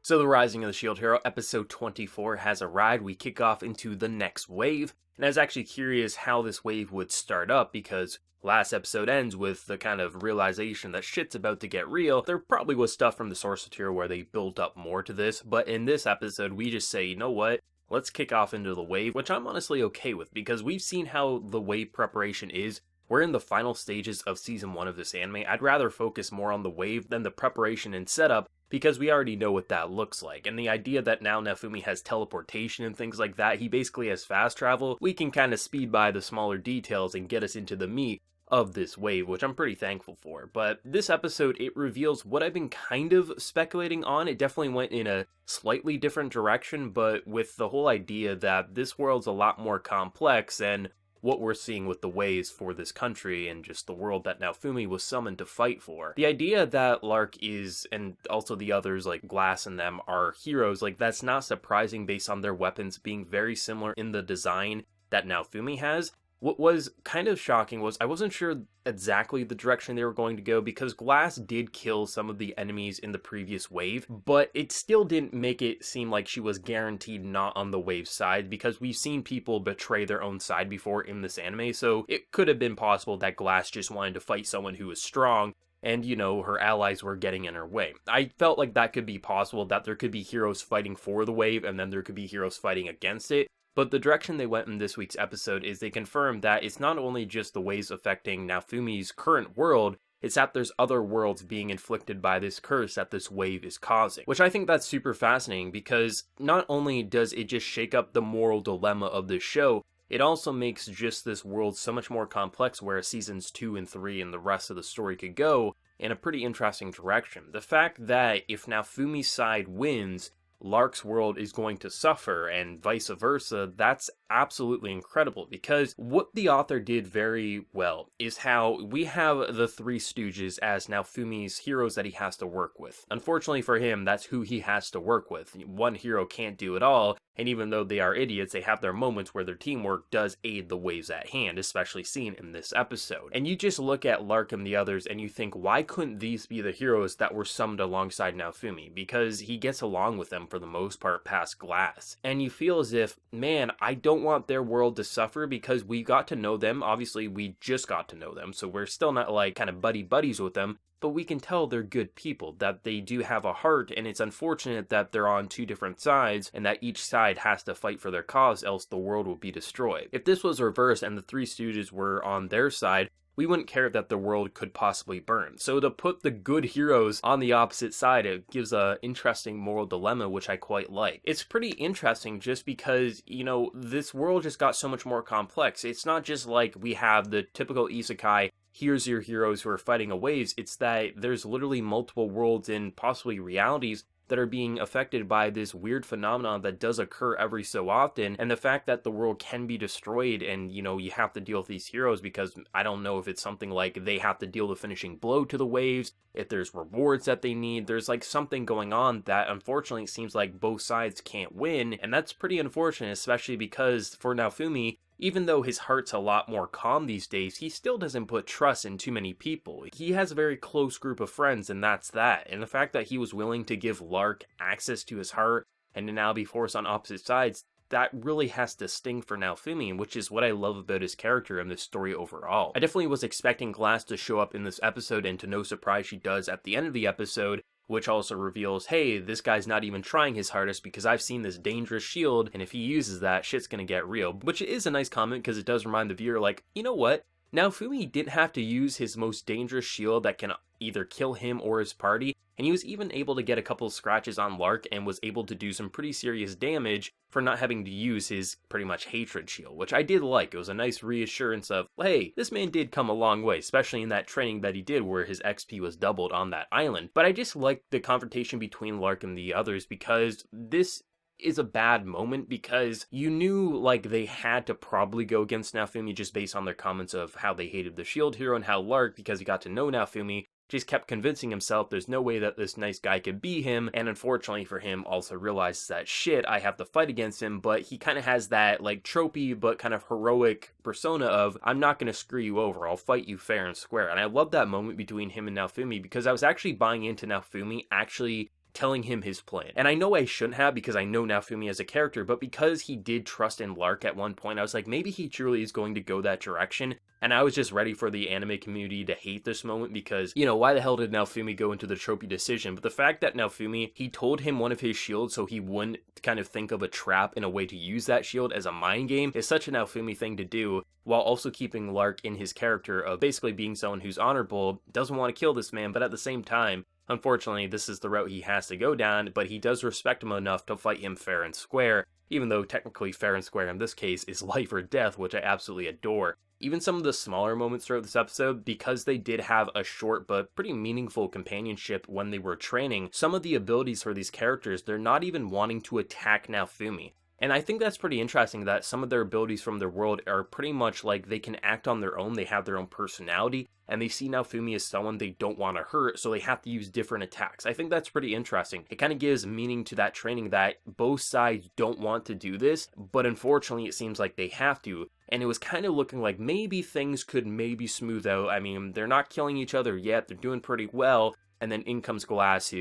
So the Rising of the Shield Hero episode 24 has arrived. We kick off into the next wave, and I was actually curious how this wave would start up because last episode ends with the kind of realization that shit's about to get real. There probably was stuff from the source material where they built up more to this, but in this episode we just say, you know what? Let's kick off into the wave, which I'm honestly okay with because we've seen how the wave preparation is. We're in the final stages of season 1 of this anime. I'd rather focus more on the wave than the preparation and setup because we already know what that looks like. And the idea that now Naofumi has teleportation and things like that, he basically has fast travel, we can kind of speed by the smaller details and get us into the meat of this wave, which I'm pretty thankful for. But this episode, it reveals what I've been kind of speculating on. It definitely went in a slightly different direction, but with the whole idea that this world's a lot more complex and what we're seeing with the waves for this country and just the world that Naofumi was summoned to fight for. The idea that Lark is, and also the others like Glass and them, are heroes, like that's not surprising based on their weapons being very similar in the design that Naofumi has. What was kind of shocking was I wasn't sure exactly the direction they were going to go because Glass did kill some of the enemies in the previous wave, but it still didn't make it seem like she was guaranteed not on the wave side because we've seen people betray their own side before in this anime, so it could have been possible that Glass just wanted to fight someone who was strong and, you know, her allies were getting in her way. I felt like that could be possible, that there could be heroes fighting for the wave and then there could be heroes fighting against it. But the direction they went in this week's episode is they confirmed that it's not only just the waves affecting Naofumi's current world, it's that there's other worlds being inflicted by this curse that this wave is causing. Which I think that's super fascinating because not only does it just shake up the moral dilemma of this show, it also makes just this world so much more complex where seasons 2 and 3 and the rest of the story could go in a pretty interesting direction. The fact that if Naofumi's side wins, Lark's world is going to suffer and vice versa, that's absolutely incredible because what the author did very well is how we have the Three Stooges as Naofumi's heroes that he has to work with. Unfortunately for him, that's who he has to work with. One hero can't do it all, and even though they are idiots, they have their moments where their teamwork does aid the waves at hand, especially seen in this episode. And you just look at Lark and the others and you think, why couldn't these be the heroes that were summoned alongside Naofumi? Because he gets along with them for the most part past Glass. And you feel as if, man, I don't want their world to suffer because we got to know them. Obviously, we just got to know them, so we're still not like kind of buddies with them. But we can tell they're good people, that they do have a heart, and it's unfortunate that they're on two different sides, and that each side has to fight for their cause, else the world will be destroyed. If this was reversed and the Three Stooges were on their side, we wouldn't care that the world could possibly burn. So to put the good heroes on the opposite side, it gives a interesting moral dilemma, which I quite like. It's pretty interesting just because, you know, this world just got so much more complex. It's not just like we have the typical isekai, here's your heroes who are fighting a waves. It's that there's literally multiple worlds and possibly realities that are being affected by this weird phenomenon that does occur every so often, and the fact that the world can be destroyed and, you know, you have to deal with these heroes because I don't know if it's something like they have to deal the finishing blow to the waves, if there's rewards that they need, there's like something going on that unfortunately seems like both sides can't win, and that's pretty unfortunate, especially because for Naofumi, even though his heart's a lot more calm these days, he still doesn't put trust in too many people. He has a very close group of friends, and that's that. And the fact that he was willing to give Lark access to his heart and to now be forced on opposite sides, that really has to sting for Naofumi, which is what I love about his character and this story overall. I definitely was expecting Glass to show up in this episode, and to no surprise she does at the end of the episode, which also reveals, hey, this guy's not even trying his hardest because I've seen this dangerous shield, and if he uses that, shit's gonna get real. Which is a nice comment because it does remind the viewer, like, you know what? Naofumi didn't have to use his most dangerous shield that can either kill him or his party, and he was even able to get a couple scratches on Lark and was able to do some pretty serious damage for not having to use his pretty much hatred shield, which I did like. It was a nice reassurance of, hey, this man did come a long way, especially in that training that he did where his XP was doubled on that island. But I just liked the confrontation between Lark and the others because this is a bad moment because you knew like they had to probably go against Naofumi just based on their comments of how they hated the shield hero and how Lark, because he got to know Naofumi, just kept convincing himself there's no way that this nice guy could be him, and unfortunately for him also realizes that shit, I have to fight against him, but he kind of has that like tropey but kind of heroic persona of, I'm not going to screw you over, I'll fight you fair and square. And I love that moment between him and Naofumi because I was actually buying into Naofumi actually telling him his plan. And I know I shouldn't have because I know Naofumi as a character, but because he did trust in Lark at one point, I was like, maybe he truly is going to go that direction. And I was just ready for the anime community to hate this moment because, why the hell did Naofumi go into the tropey decision? But the fact that Naofumi, he told him one of his shields so he wouldn't kind of think of a trap in a way to use that shield as a mind game is such a Naofumi thing to do, while also keeping Lark in his character of basically being someone who's honorable, doesn't want to kill this man, but at the same time, unfortunately, this is the route he has to go down, but he does respect him enough to fight him fair and square, even though technically fair and square in this case is life or death, which I absolutely adore. Even some of the smaller moments throughout this episode, because they did have a short but pretty meaningful companionship when they were training, some of the abilities for these characters, they're not even wanting to attack Naofumi. And I think that's pretty interesting that some of their abilities from their world are pretty much like they can act on their own, they have their own personality, and they see Naofumi as someone they don't want to hurt, so they have to use different attacks. I think that's pretty interesting. It kind of gives meaning to that training that both sides don't want to do this, but unfortunately it seems like they have to. And it was kind of looking like maybe things could maybe smooth out. I mean, they're not killing each other yet, they're doing pretty well. And then in comes Glass, who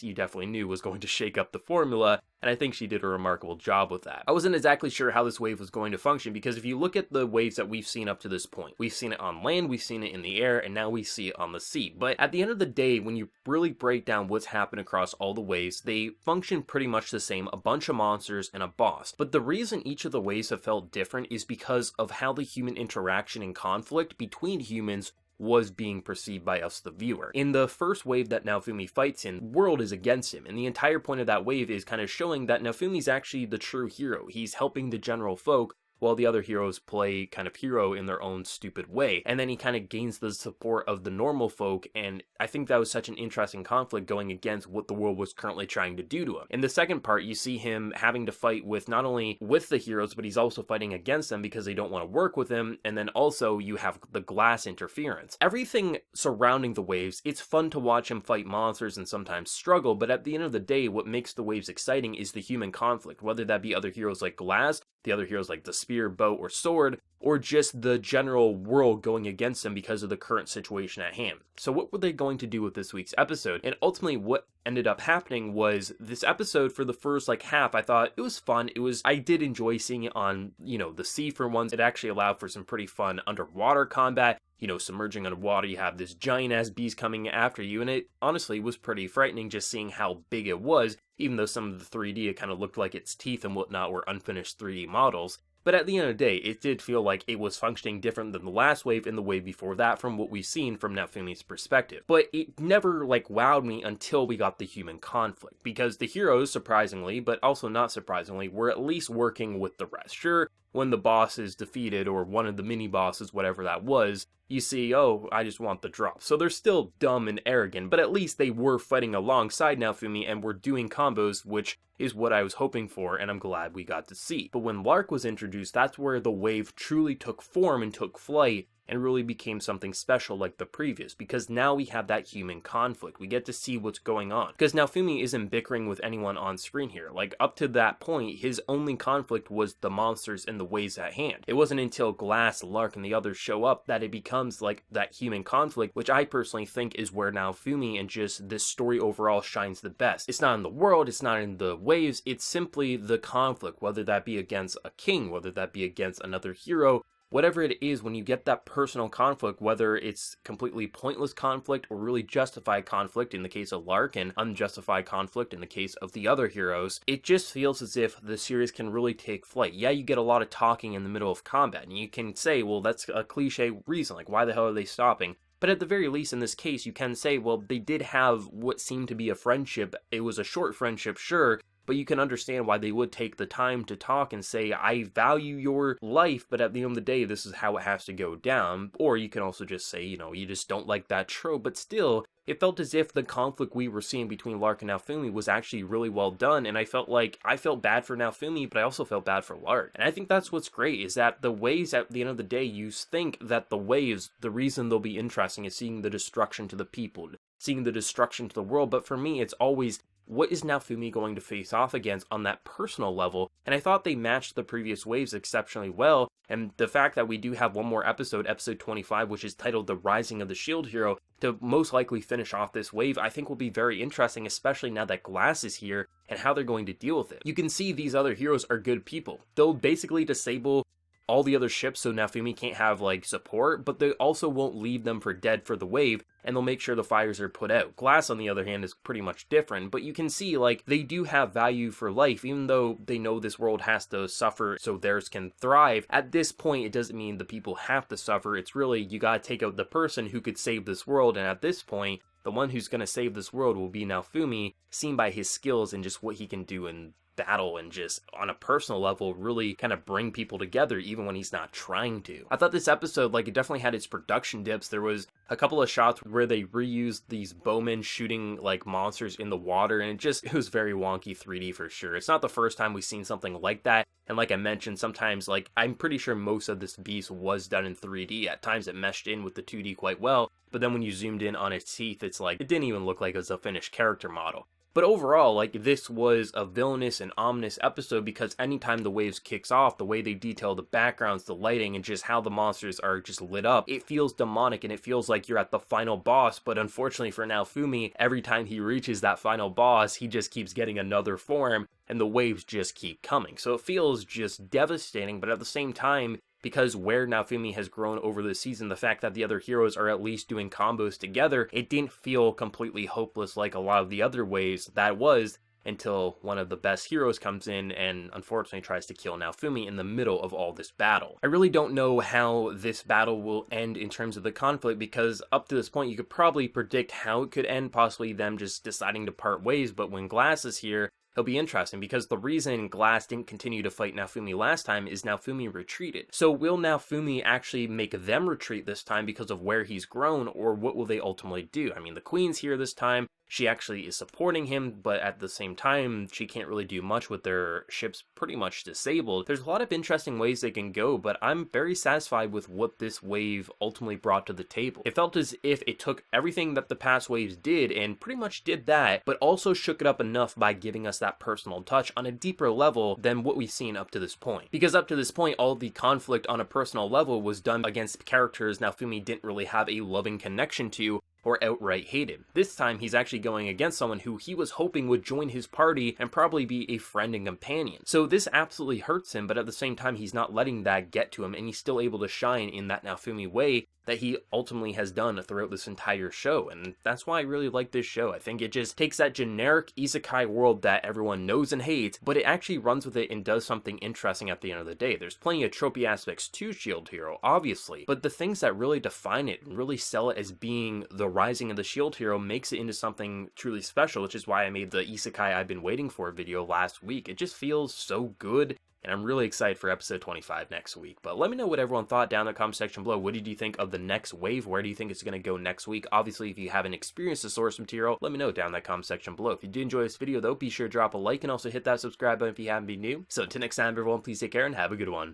you definitely knew was going to shake up the formula, and I think she did a remarkable job with that. I wasn't exactly sure how this wave was going to function, because if you look at the waves that we've seen up to this point, we've seen it on land, we've seen it in the air, and now we see it on the sea. But at the end of the day, when you really break down what's happened across all the waves, they function pretty much the same, a bunch of monsters and a boss. But the reason each of the waves have felt different is because of how the human interaction and conflict between humans was being perceived by us, the viewer. In the first wave that Naofumi fights in, the world is against him, and the entire point of that wave is kind of showing that Naofumi's actually the true hero. He's helping the general folk, while the other heroes play kind of hero in their own stupid way. And then he kind of gains the support of the normal folk, and I think that was such an interesting conflict going against what the world was currently trying to do to him. In the second part, you see him having to fight with not only with the heroes, but he's also fighting against them because they don't want to work with him, and then also you have the Glass interference. Everything surrounding the waves, it's fun to watch him fight monsters and sometimes struggle, but at the end of the day, what makes the waves exciting is the human conflict, whether that be other heroes like Glass, the other heroes like the spear, bow, or sword, or just the general world going against them because of the current situation at hand. So what were they going to do with this week's episode? And ultimately what ended up happening was this episode for the first half, I thought it was fun. I did enjoy seeing it on, the sea for once. It actually allowed for some pretty fun underwater combat. Submerging underwater, you have this giant ass beast coming after you, and it honestly was pretty frightening just seeing how big it was, even though some of the 3D, it kind of looked like its teeth and whatnot were unfinished 3D models. But at the end of the day, it did feel like it was functioning different than the last wave and the wave before that from what we've seen from Naofumi's perspective. But it never wowed me until we got the human conflict, because the heroes, surprisingly, but also not surprisingly, were at least working with the rest. Sure, when the boss is defeated, or one of the mini-bosses, whatever that was, you see, oh, I just want the drop. So they're still dumb and arrogant, but at least they were fighting alongside Naofumi and were doing combos, which is what I was hoping for, and I'm glad we got to see. But when Lark was introduced, that's where the wave truly took form and took flight, and really became something special like the previous, because now we have that human conflict. We get to see what's going on. Because Naofumi isn't bickering with anyone on screen here. Up to that point, his only conflict was the monsters and the waves at hand. It wasn't until Glass, Lark, and the others show up that it becomes that human conflict, which I personally think is where Naofumi and just this story overall shines the best. It's not in the world, it's not in the waves, it's simply the conflict, whether that be against a king, whether that be against another hero, whatever it is, when you get that personal conflict, whether it's completely pointless conflict or really justified conflict in the case of Lark and unjustified conflict in the case of the other heroes, it just feels as if the series can really take flight. Yeah, you get a lot of talking in the middle of combat, and you can say, well, that's a cliche reason, why the hell are they stopping? But at the very least, in this case, you can say, well, they did have what seemed to be a friendship. It was a short friendship, sure, but you can understand why they would take the time to talk and say, I value your life, but at the end of the day, this is how it has to go down. Or you can also just say, you just don't like that trope, but still, it felt as if the conflict we were seeing between Lark and Naofumi was actually really well done, and I felt bad for Naofumi, but I also felt bad for Lark. And I think that's what's great, is that the waves, at the end of the day, you think that the waves, the reason they'll be interesting is seeing the destruction to the people, seeing the destruction to the world, but for me, it's always, what is Naofumi going to face off against on that personal level? And I thought they matched the previous waves exceptionally well, And the fact that we do have one more episode, episode 25, which is titled The Rising of the Shield Hero, to most likely finish off this wave, I think will be very interesting, especially now that Glass is here and how they're going to deal with it. You can see these other heroes are good people. They'll basically disable all the other ships so Naofumi can't have like support, but they also won't leave them for dead for the wave, and they'll make sure the fires are put out. Glass, on the other hand, is pretty much different, but you can see like they do have value for life, even though they know this world has to suffer so theirs can thrive. At this point, it doesn't mean the people have to suffer. It's really, you gotta take out the person who could save this world, and at this point, the one who's gonna save this world will be Naofumi, seen by his skills and just what he can do in battle, and just on a personal level really kind of bring people together even when he's not trying to. I thought this episode, like, it definitely had its production dips. There was a couple of shots where they reused these bowmen shooting like monsters in the water, and it was very wonky 3D for sure. It's not the first time we've seen something like that, and like I mentioned, sometimes, like, I'm pretty sure most of this beast was done in 3D. At times it meshed in with the 2D quite well, but then when you zoomed in on its teeth, it's like it didn't even look like it was a finished character model. But overall, like, this was a villainous and ominous episode because anytime the waves kicks off, the way they detail the backgrounds, the lighting, and just how the monsters are just lit up, it feels demonic and it feels like you're at the final boss. But unfortunately for Naofumi, every time he reaches that final boss, he just keeps getting another form and the waves just keep coming. So it feels just devastating, but at the same time, because where Naofumi has grown over the season, the fact that the other heroes are at least doing combos together, it didn't feel completely hopeless like a lot of the other ways that was, until one of the best heroes comes in and unfortunately tries to kill Naofumi in the middle of all this battle. I really don't know how this battle will end in terms of the conflict, because up to this point you could probably predict how it could end, possibly them just deciding to part ways, but when Glass is here, it'll be interesting, because the reason Glass didn't continue to fight Naofumi last time is Naofumi retreated. So will Naofumi actually make them retreat this time because of where he's grown, or what will they ultimately do? I mean, the Queen's here this time. She actually is supporting him, but at the same time, she can't really do much with their ships pretty much disabled. There's a lot of interesting ways they can go, but I'm very satisfied with what this wave ultimately brought to the table. It felt as if it took everything that the past waves did and pretty much did that, but also shook it up enough by giving us that personal touch on a deeper level than what we've seen up to this point. Because up to this point, all the conflict on a personal level was done against characters Naofumi didn't really have a loving connection to, or outright hated. This time, he's actually going against someone who he was hoping would join his party and probably be a friend and companion. So this absolutely hurts him, but at the same time, he's not letting that get to him, and he's still able to shine in that Naofumi way that he ultimately has done throughout this entire show, and that's why I really like this show. I think it just takes that generic isekai world that everyone knows and hates, but it actually runs with it and does something interesting at the end of the day. There's plenty of tropey aspects to Shield Hero, obviously, but the things that really define it and really sell it as being the rising of the Shield Hero makes it into something truly special, which is why I made the isekai I've been waiting for video last week. It just feels so good, and I'm really excited for episode 25 next week. But let me know what everyone thought down in the comment section below. What did you think of the next wave? Where do you think it's going to go next week? Obviously, if you haven't experienced the source material, let me know down in that comment section below. If you did enjoy this video, though, be sure to drop a like and also hit that subscribe button if you haven't been new. So until next time, everyone, please take care and have a good one.